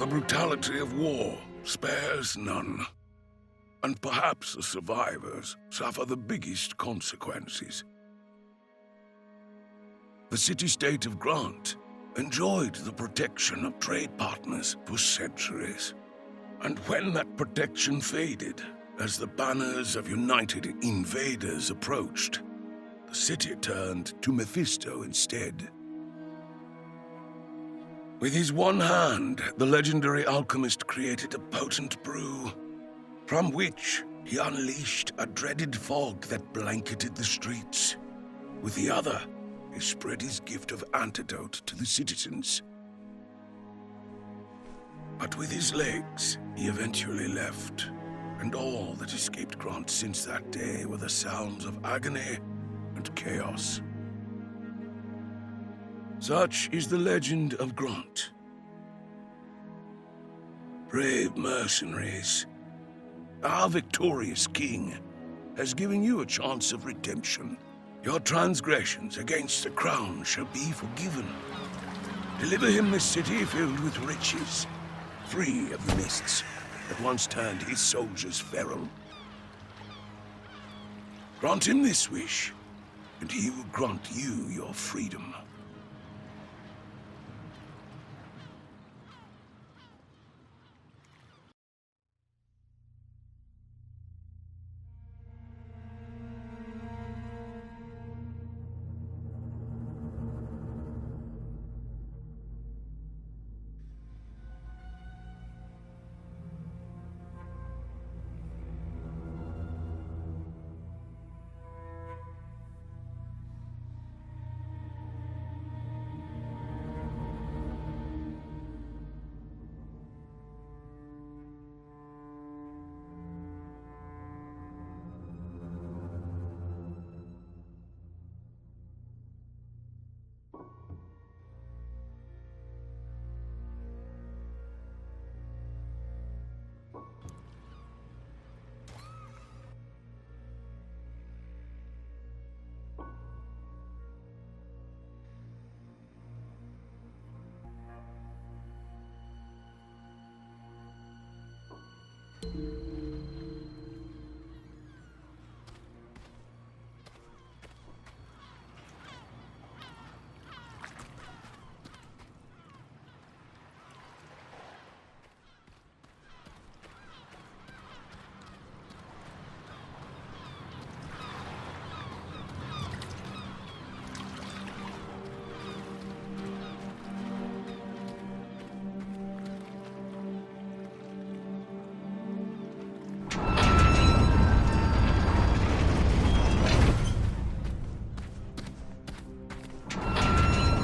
The brutality of war spares none. And perhaps the survivors suffer the biggest consequences. The city-state of Grant enjoyed the protection of trade partners for centuries. And when that protection faded, as the banners of united invaders approached, the city turned to Mephisto instead. With his one hand, the legendary alchemist created a potent brew, from which he unleashed a dreaded fog that blanketed the streets. With the other, he spread his gift of antidote to the citizens. But with his legs, he eventually left, and all that escaped Grant since that day were the sounds of agony and chaos. Such is the legend of Grant. Brave mercenaries, our victorious king has given you a chance of redemption. Your transgressions against the crown shall be forgiven. Deliver him this city filled with riches, free of the mists that once turned his soldiers feral. Grant him this wish, and he will grant you your freedom.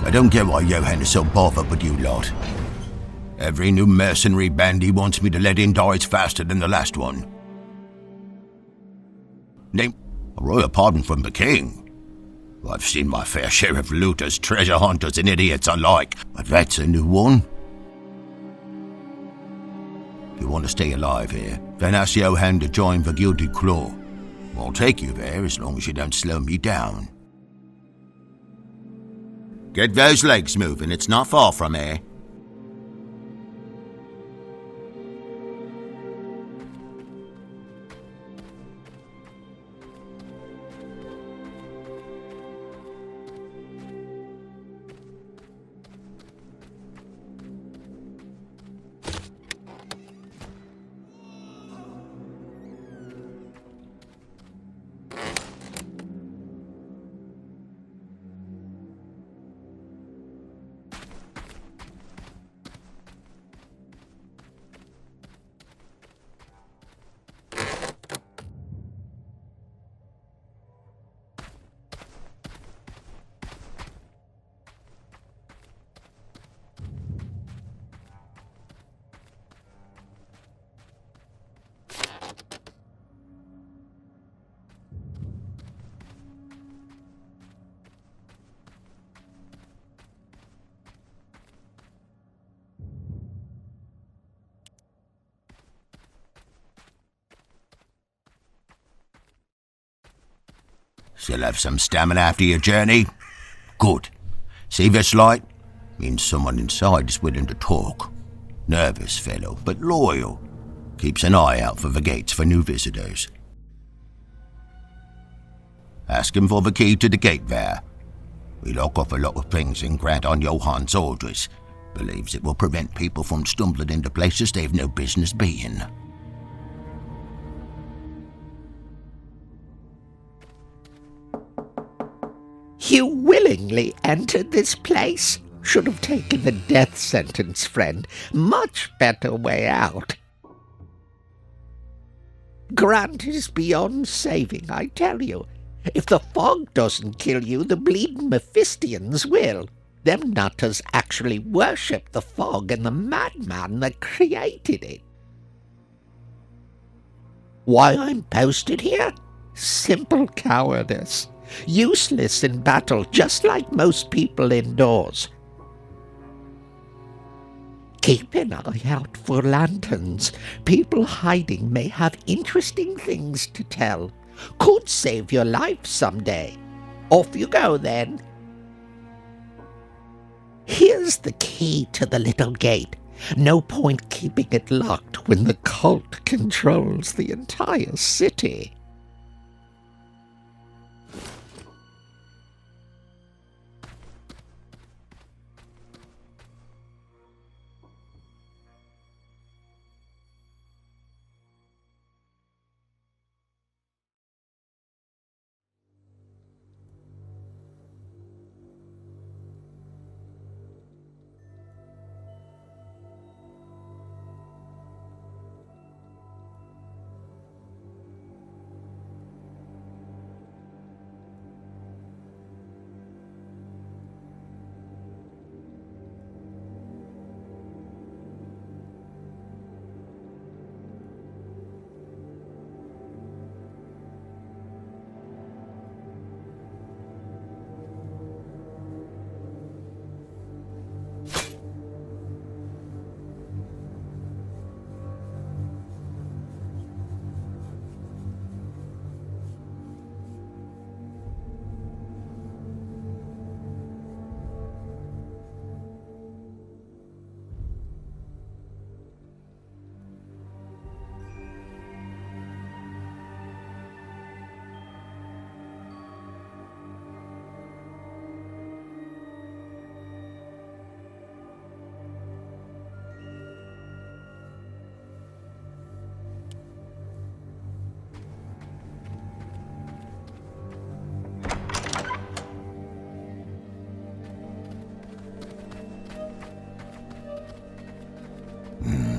I don't get why Johan is so bothered with you lot. Every new mercenary band he wants me to let in dies faster than the last one. Name a royal pardon from the king. I've seen my fair share of looters, treasure hunters, and idiots alike, but that's a new one. If you want to stay alive here, then ask Johan to join the Gilded Claw. I'll take you there as long as you don't slow me down. Get those legs moving, it's not far from here. Still have some stamina after your journey? Good. See this light? Means someone inside is willing to talk. Nervous fellow, but loyal. Keeps an eye out for the gates for new visitors. Ask him for the key to the gate there. We lock off a lot of things and grant on Johann's orders. Believes it will prevent people from stumbling into places they've no business being. You willingly entered this place? Should have taken the death sentence, friend. Much better way out. Grant is beyond saving, I tell you. If the fog doesn't kill you, the bleeding Mephistians will. Them nutters actually worship the fog and the madman that created it. Why I'm posted here? Simple cowardice. Useless in battle, just like most people indoors. Keep an eye out for lanterns. People hiding may have interesting things to tell. Could save your life someday. Off you go, then. Here's the key to the little gate. No point keeping it locked when the cult controls the entire city.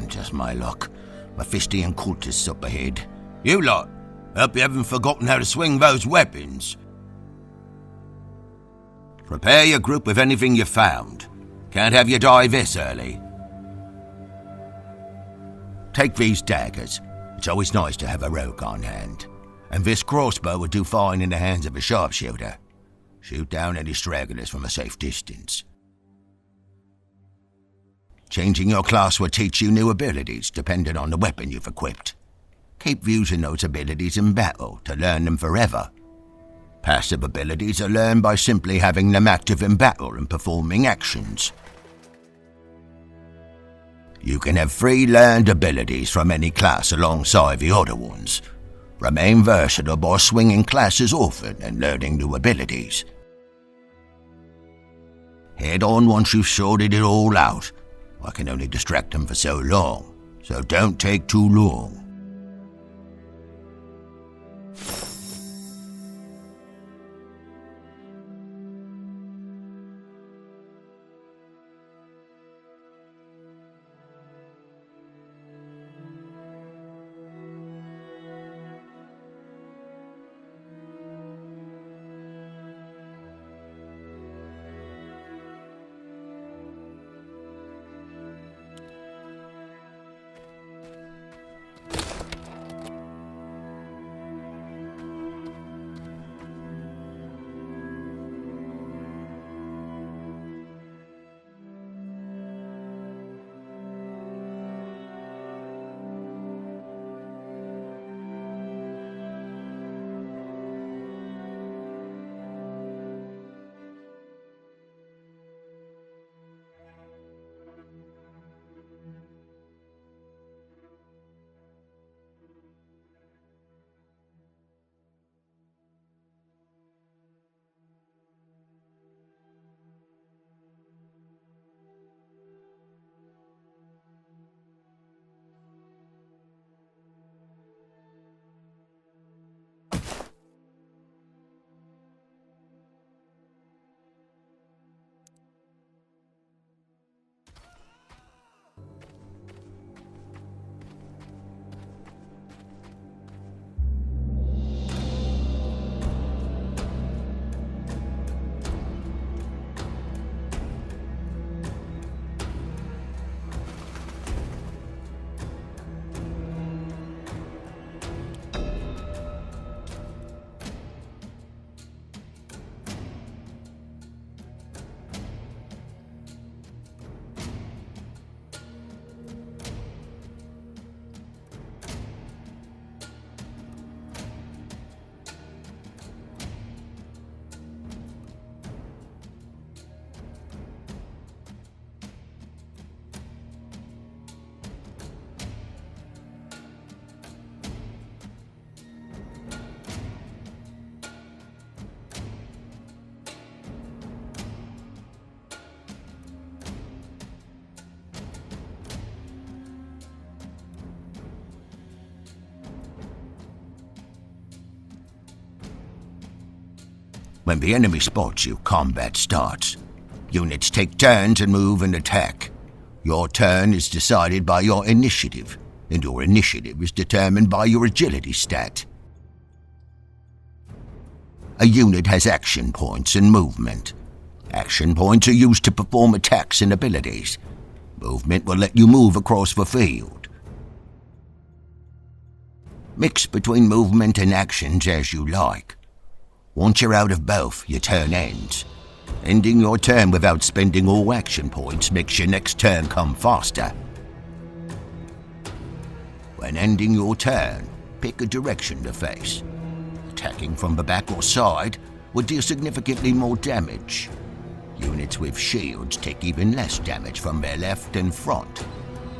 Just my luck. Mephistian cultists up ahead. You lot, hope you haven't forgotten how to swing those weapons. Prepare your group with anything you found. Can't have you die this early. Take these daggers. It's always nice to have a rogue on hand. And this crossbow would do fine in the hands of a sharpshooter. Shoot down any stragglers from a safe distance. Changing your class will teach you new abilities depending on the weapon you've equipped. Keep using those abilities in battle to learn them forever. Passive abilities are learned by simply having them active in battle and performing actions. You can have 3 learned abilities from any class alongside the other ones. Remain versatile by swinging classes often and learning new abilities. Head on once you've sorted it all out. I can only distract them for so long, so don't take too long. When the enemy spots you, combat starts. Units take turns and move and attack. Your turn is decided by your initiative, and your initiative is determined by your agility stat. A unit has action points and movement. Action points are used to perform attacks and abilities. Movement will let you move across the field. Mix between movement and actions as you like. Once you're out of both, your turn ends. Ending your turn without spending all action points makes your next turn come faster. When ending your turn, pick a direction to face. Attacking from the back or side will deal significantly more damage. Units with shields take even less damage from their left and front,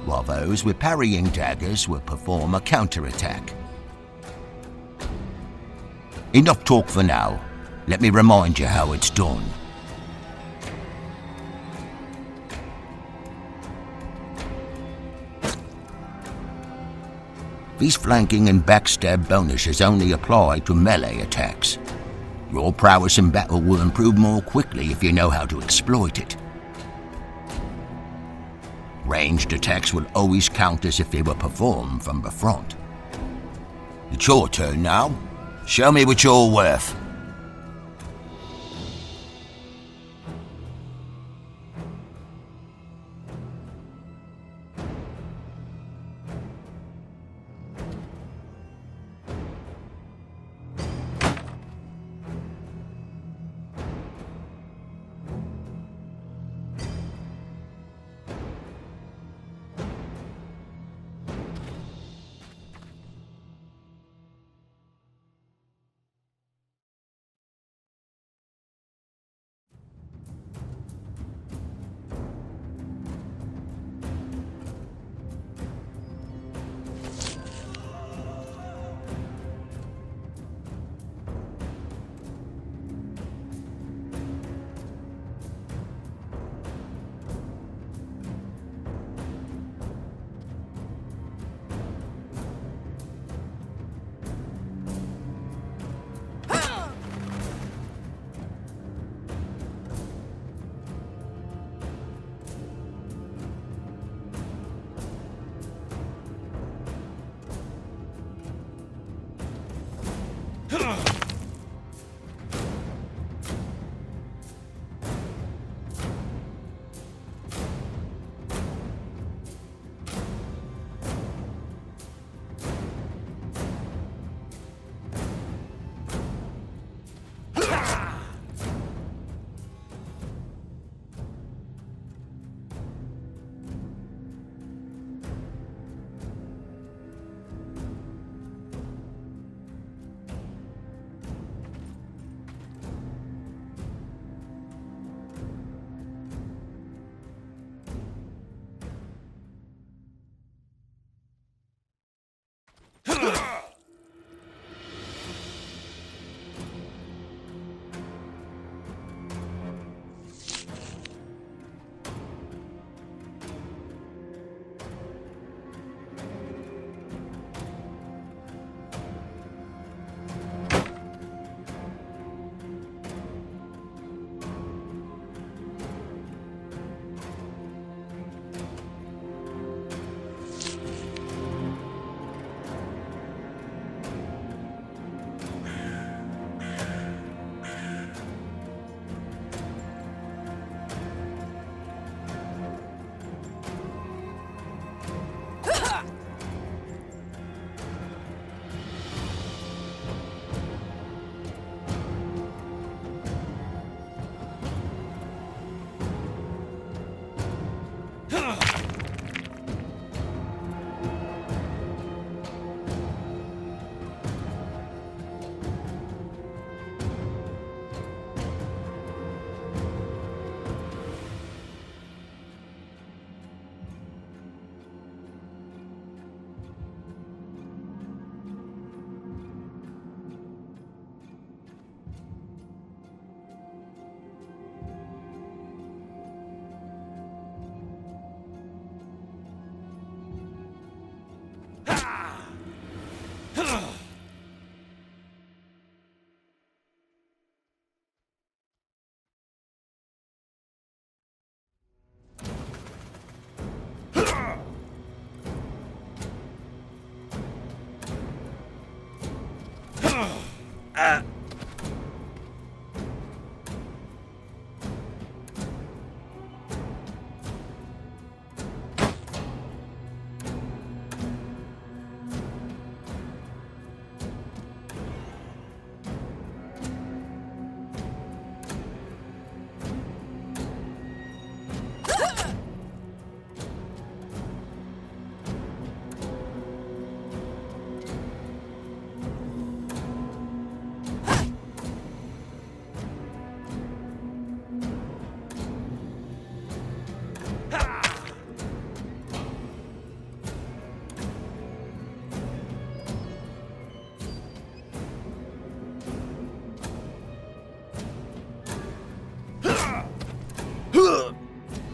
while those with parrying daggers will perform a counterattack. Enough talk for now. Let me remind you how it's done. These flanking and backstab bonuses only apply to melee attacks. Your prowess in battle will improve more quickly if you know how to exploit it. Ranged attacks will always count as if they were performed from the front. It's your turn now. Show me what you're worth.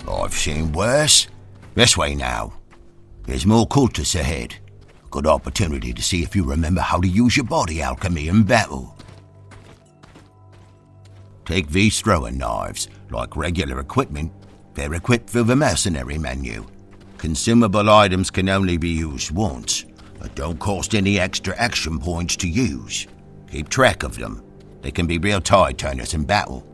I've seen worse. This way now. There's more cultists ahead. Good opportunity to see if you remember how to use your body alchemy in battle. Take these throwing knives. Like regular equipment, they're equipped through the mercenary menu. Consumable items can only be used once, but don't cost any extra action points to use. Keep track of them. They can be real tide turners in battle.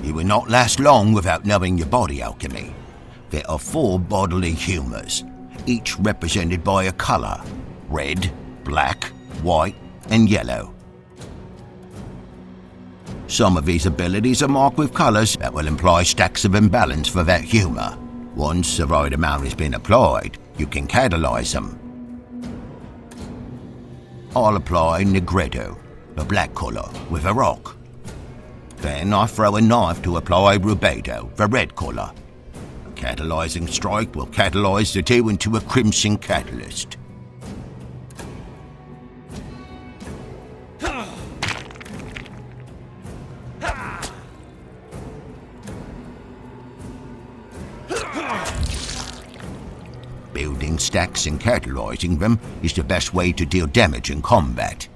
You will not last long without knowing your body alchemy. There are 4 bodily humours, each represented by a colour: red, black, white, and yellow. Some of these abilities are marked with colours that will imply stacks of imbalance for that humour. Once the right amount has been applied, you can catalyse them. I'll apply Negredo, the black colour, with a rock. Then I throw a knife to apply Rubedo, the red colour. A catalysing strike will catalyse the two into a crimson catalyst. Building stacks and catalysing them is the best way to deal damage in combat.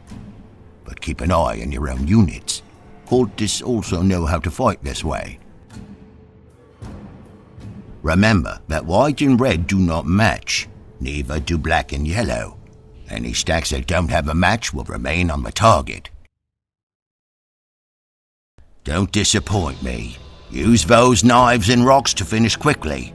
But keep an eye on your own units. Cultists also know how to fight this way. Remember that white and red do not match, neither do black and yellow. Any stacks that don't have a match will remain on the target. Don't disappoint me. Use those knives and rocks to finish quickly.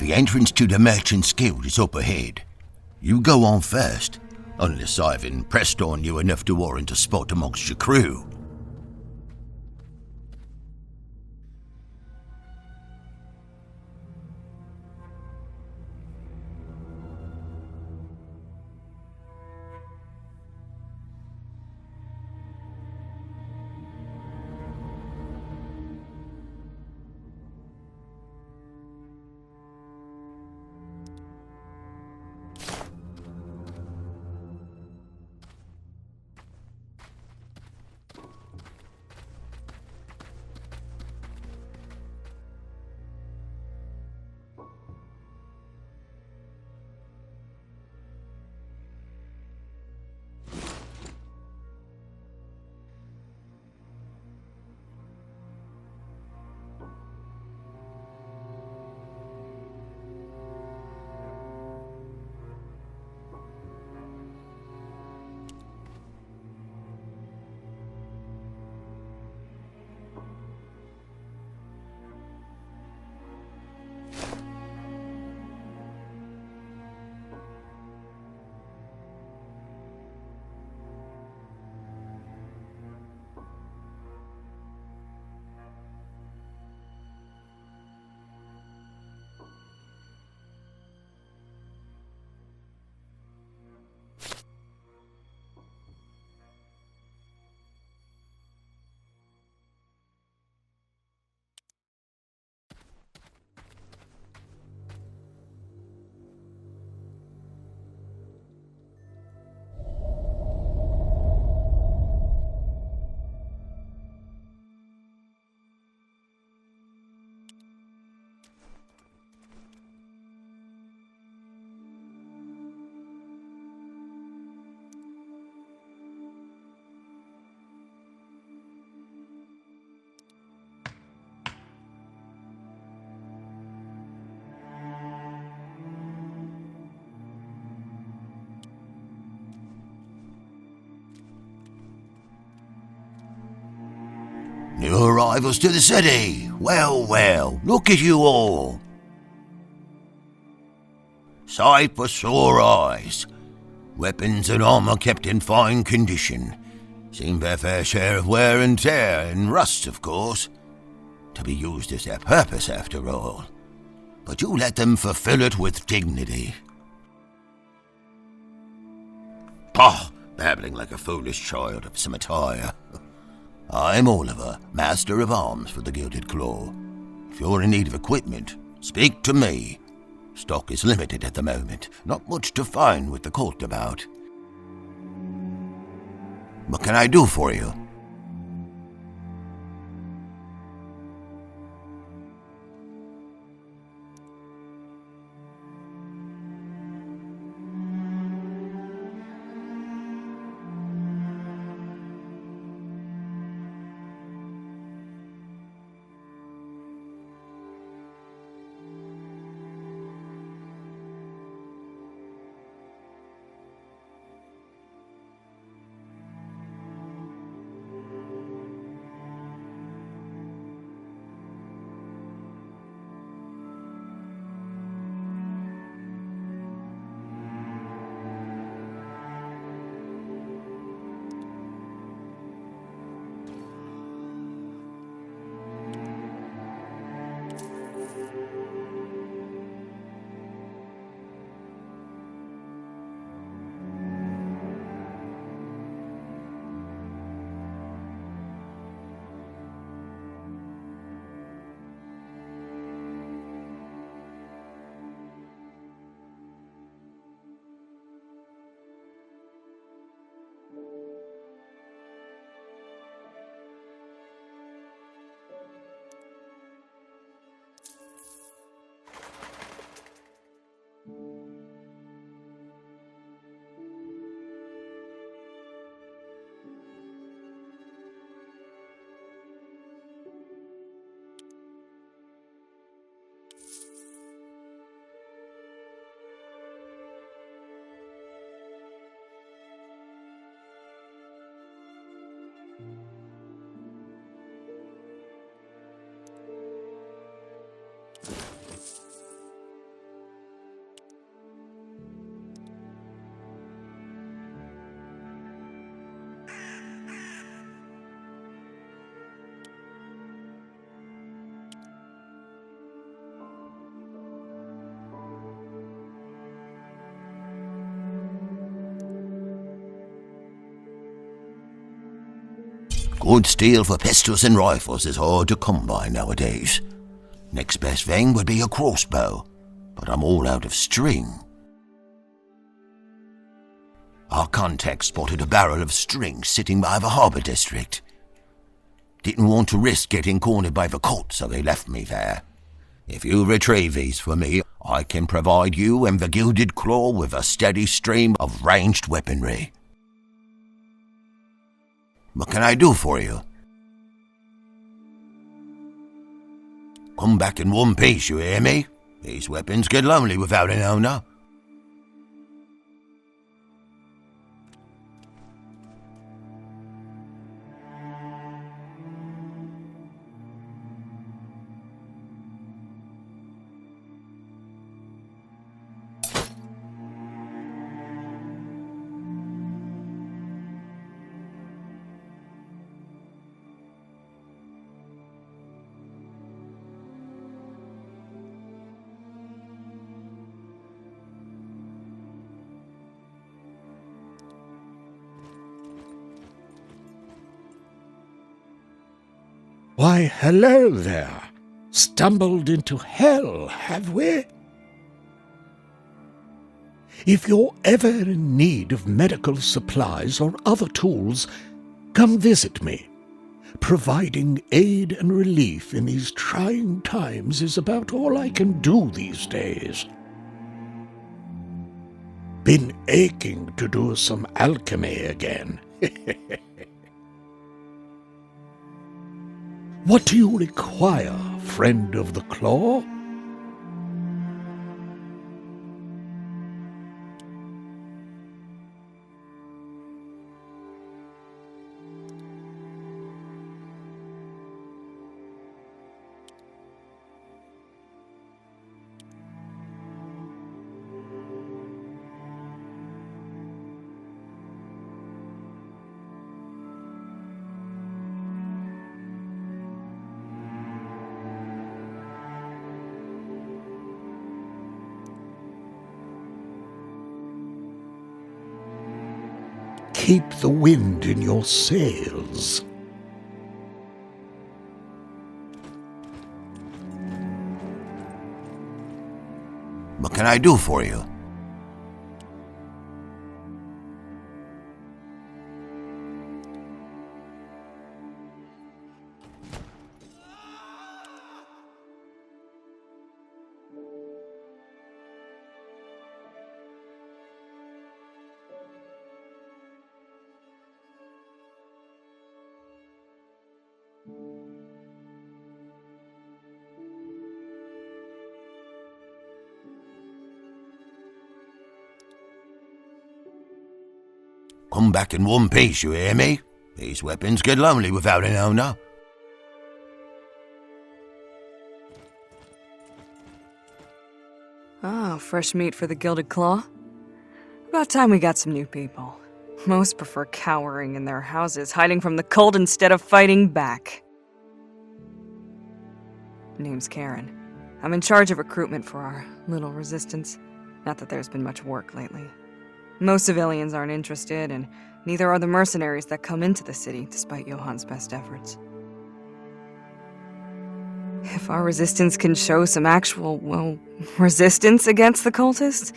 The entrance to the Merchant's Guild is up ahead. You go on first, unless I've impressed on you enough to warrant a spot amongst your crew. New arrivals to the city. Well, well, look at you all. Sight for sore eyes. Weapons and armour kept in fine condition. Seen their fair share of wear and tear, and rust, of course. To be used as their purpose, after all. But you let them fulfill it with dignity. Pah! Babbling like a foolish child of some attire. I'm Oliver, Master of Arms for the Gilded Claw. If you're in need of equipment, speak to me. Stock is limited at the moment, not much to find with the court about. What can I do for you? Good steel for pistols and rifles is hard to come by nowadays. Next best thing would be a crossbow, but I'm all out of string. Our contact spotted a barrel of string sitting by the harbour district. Didn't want to risk getting cornered by the court, so they left me there. If you retrieve these for me, I can provide you and the Gilded Claw with a steady stream of ranged weaponry. What can I do for you? Come back in one piece, you hear me? These weapons get lonely without an owner. Why, hello there. Stumbled into hell, have we? If you're ever in need of medical supplies or other tools, come visit me. Providing aid and relief in these trying times is about all I can do these days. Been aching to do some alchemy again. What do you require, friend of the claw? keep the wind in your sails. What can I do for you? Come back in one piece, you hear me? These weapons get lonely without an owner. Oh, fresh meat for the Gilded Claw? About time we got some new people. Most prefer cowering in their houses, hiding from the cold instead of fighting back. Name's Karen. I'm in charge of recruitment for our little resistance. Not that there's been much work lately. Most civilians aren't interested, and neither are the mercenaries that come into the city, despite Johan's best efforts. If our resistance can show some actual, resistance against the cultists,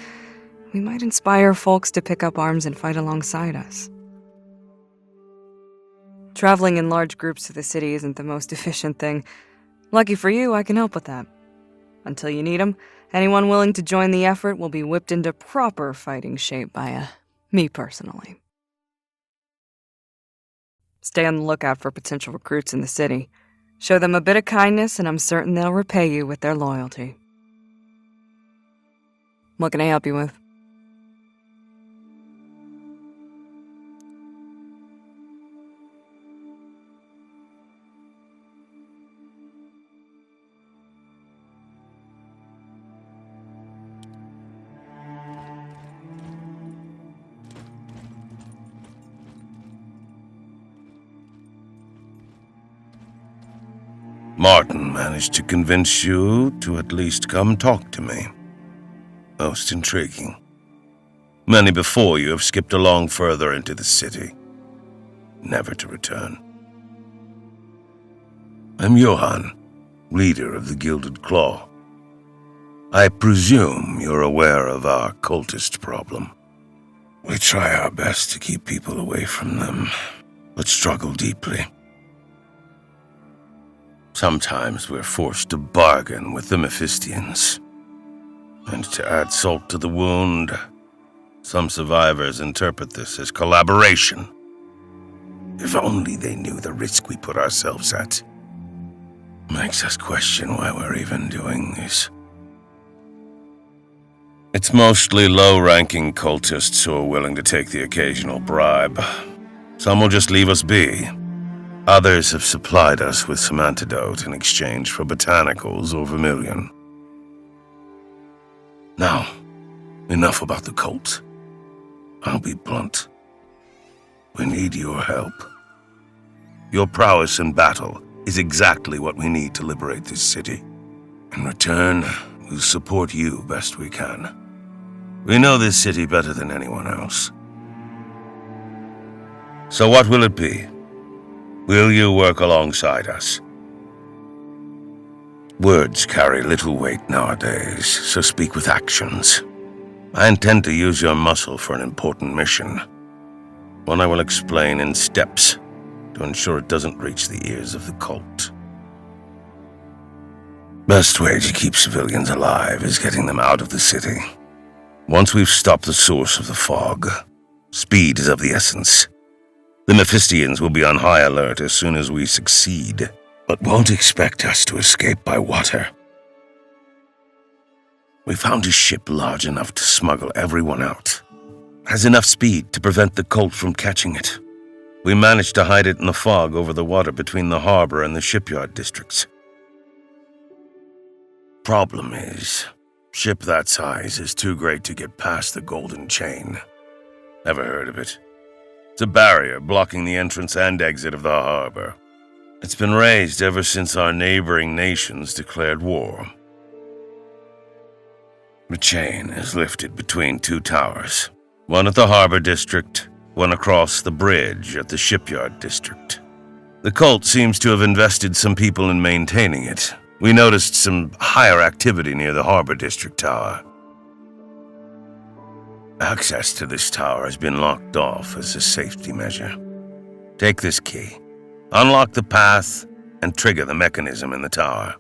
we might inspire folks to pick up arms and fight alongside us. Traveling in large groups to the city isn't the most efficient thing. Lucky for you, I can help with that. Until you need 'em, anyone willing to join the effort will be whipped into proper fighting shape by me personally. Stay on the lookout for potential recruits in the city. Show them a bit of kindness, and I'm certain they'll repay you with their loyalty. What can I help you with? Martin managed to convince you to at least come talk to me. Most intriguing. Many before you have skipped along further into the city, never to return. I'm Johan, leader of the Gilded Claw. I presume you're aware of our cultist problem. We try our best to keep people away from them, but struggle deeply. Sometimes we're forced to bargain with the Mephistians. And to add salt to the wound, some survivors interpret this as collaboration. If only they knew the risk we put ourselves at. Makes us question why we're even doing this. It's mostly low-ranking cultists who are willing to take the occasional bribe. Some will just leave us be. Others have supplied us with some antidote in exchange for botanicals or vermilion. Now, enough about the cult. I'll be blunt. We need your help. Your prowess in battle is exactly what we need to liberate this city. In return, we'll support you best we can. We know this city better than anyone else. So what will it be? Will you work alongside us? Words carry little weight nowadays, so speak with actions. I intend to use your muscle for an important mission. One I will explain in steps to ensure it doesn't reach the ears of the cult. Best way to keep civilians alive is getting them out of the city. Once we've stopped the source of the fog, speed is of the essence. The Mephistians will be on high alert as soon as we succeed, but won't expect us to escape by water. We found a ship large enough to smuggle everyone out. Has enough speed to prevent the cult from catching it. We managed to hide it in the fog over the water between the harbor and the shipyard districts. Problem is, ship that size is too great to get past the Golden Chain. Ever heard of it? It's a barrier blocking the entrance and exit of the harbor. It's been raised ever since our neighboring nations declared war. The chain is lifted between two towers, one at the harbor district one across the bridge at the shipyard district. The cult seems to have invested some people in maintaining it. We noticed some higher activity near the Harbor District Tower. Access to this tower has been locked off as a safety measure. Take this key, unlock the path, and trigger the mechanism in the tower.